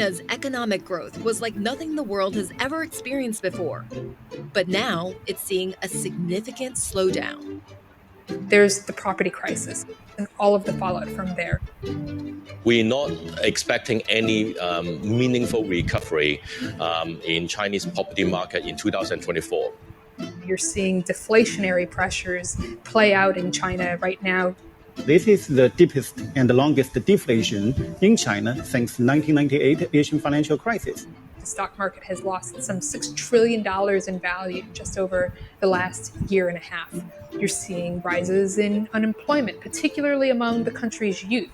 China's economic growth was like nothing the world has ever experienced before. But now it's seeing a significant slowdown. There's the property crisis and all of the fallout from there. We're not expecting any meaningful recovery in Chinese property market in 2024. You're seeing deflationary pressures play out in China right now. This is the deepest and longest deflation in China since 1998 Asian financial crisis. The stock market has lost some $6 trillion in value just over the last year and a half. You're seeing rises in unemployment, particularly among the country's youth.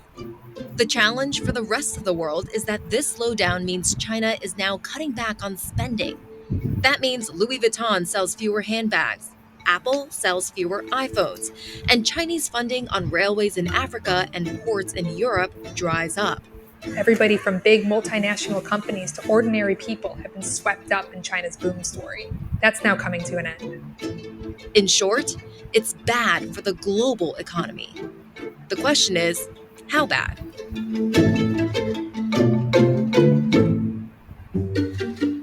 The challenge for the rest of the world is that this slowdown means China is now cutting back on spending. That means Louis Vuitton sells fewer handbags, Apple sells fewer iPhones, and Chinese funding on railways in Africa and ports in Europe dries up. Everybody from big multinational companies to ordinary people have been swept up in China's boom story. That's now coming to an end. In short, it's bad for the global economy. The question is, how bad?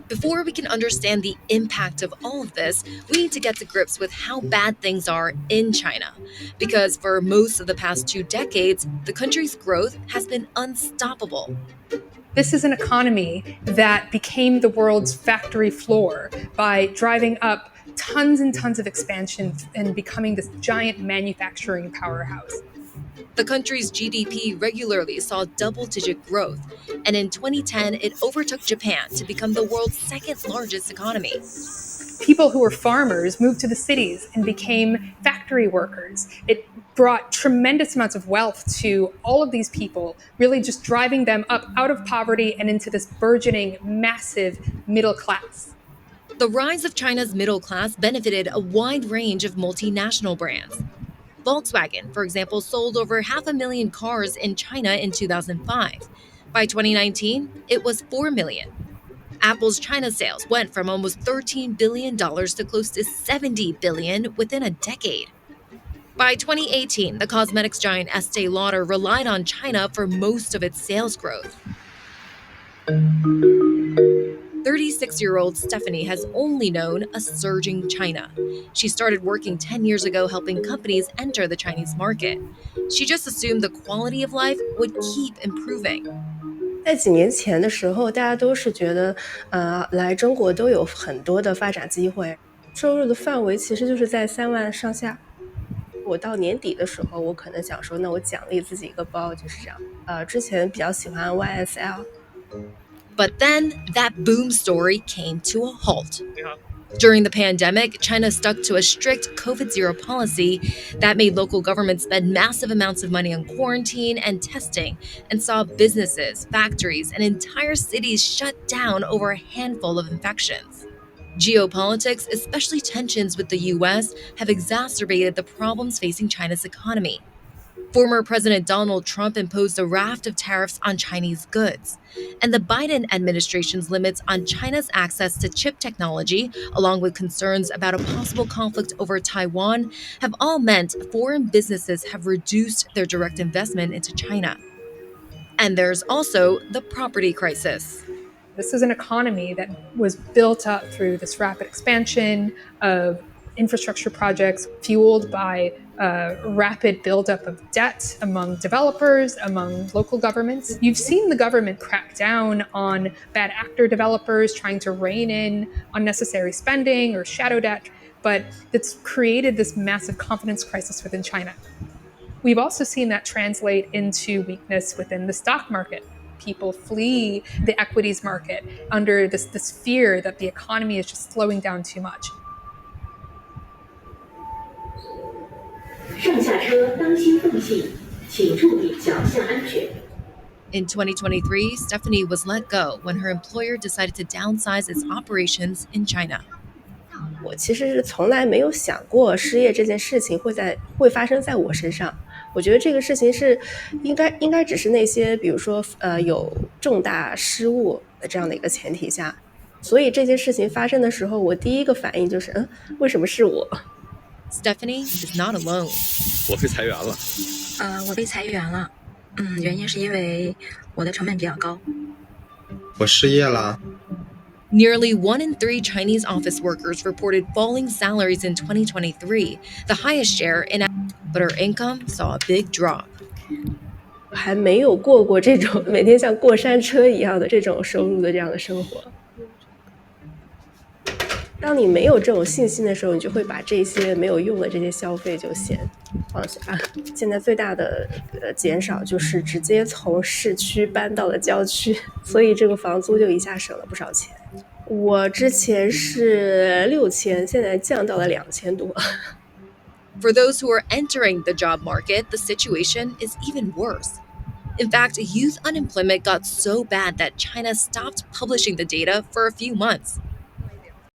Before we can understand the impact of all of this, we need to get to grips with how bad things are in China. Because for most of the past 2 decades, the country's growth has been unstoppable. This is an economy that became the world's factory floor by driving up tons and tons of expansion and becoming this giant manufacturing powerhouse. The country's GDP regularly saw double-digit growth, and in 2010, it overtook Japan to become the world's second largest economy. People who were farmers moved to the cities and became factory workers. It brought tremendous amounts of wealth to all of these people, really just driving them up out of poverty and into this burgeoning, massive middle class. The rise of China's middle class benefited a wide range of multinational brands. Volkswagen, for example, sold over 500,000 cars in China in 2005. By 2019, it was 4 million. Apple's China sales went from almost $13 billion to close to $70 billion within a decade. By 2018, the cosmetics giant Estee Lauder relied on China for most of its sales growth. 36-year-old Stephanie has only known a surging China. She started working 10 years ago helping companies enter the Chinese market. She just assumed the quality of life would keep improving. 在几年前的时候，大家都是觉得，来中国都有很多的发展机会，收入的范围其实就是在3万上下。我到年底的时候，我可能想说，那我奖励自己一个包，就是这样。之前比较喜欢 YSL。 But then that boom story came to a halt. During the pandemic, China stuck to a strict COVID-0 policy that made local governments spend massive amounts of money on quarantine and testing, and saw businesses, factories, and entire cities shut down over a handful of infections. Geopolitics, especially tensions with the US, have exacerbated the problems facing China's economy. Former President Donald Trump imposed a raft of tariffs on Chinese goods, and the Biden administration's limits on China's access to chip technology, along with concerns about a possible conflict over Taiwan, have all meant foreign businesses have reduced their direct investment into China. And there's also the property crisis. This is an economy that was built up through this rapid expansion of infrastructure projects fueled by rapid buildup of debt among developers, among local governments. You've seen the government crack down on bad actor developers trying to rein in unnecessary spending or shadow debt, but it's created this massive confidence crisis within China. We've also seen that translate into weakness within the stock market. People flee the equities market under this fear that the economy is just slowing down too much. 上下车当心缝隙，请注意脚下安全。 In 2023, Stephanie was let go when her employer decided to downsize its operations in China. 我其实是从来没有想过失业这件事情会发生在我身上。我觉得这个事情是应该只是那些比如说有重大失误的这样的一个前提下，所以这件事情发生的时候，我第一个反应就是为什么是我？ Stephanie is not alone. 我被裁员了。我被裁员了。原因是因为我的成本比较高。我失业了。 Nearly 1 in 3 Chinese office workers reported falling salaries in 2023, the highest share in but her income saw a big drop. 还没有过过这种每天像过山车一样的这种收入的这样的生活。当你没有这种信心的时候，你就会把这些没有用的这些消费就先放下。现在最大的减少就是直接从市区搬到了郊区，所以这个房租就一下省了不少钱。我之前是6000，现在降到了2000多。For those who are entering the job market, the situation is even worse. In fact, youth unemployment got so bad that China stopped publishing the data for a few months.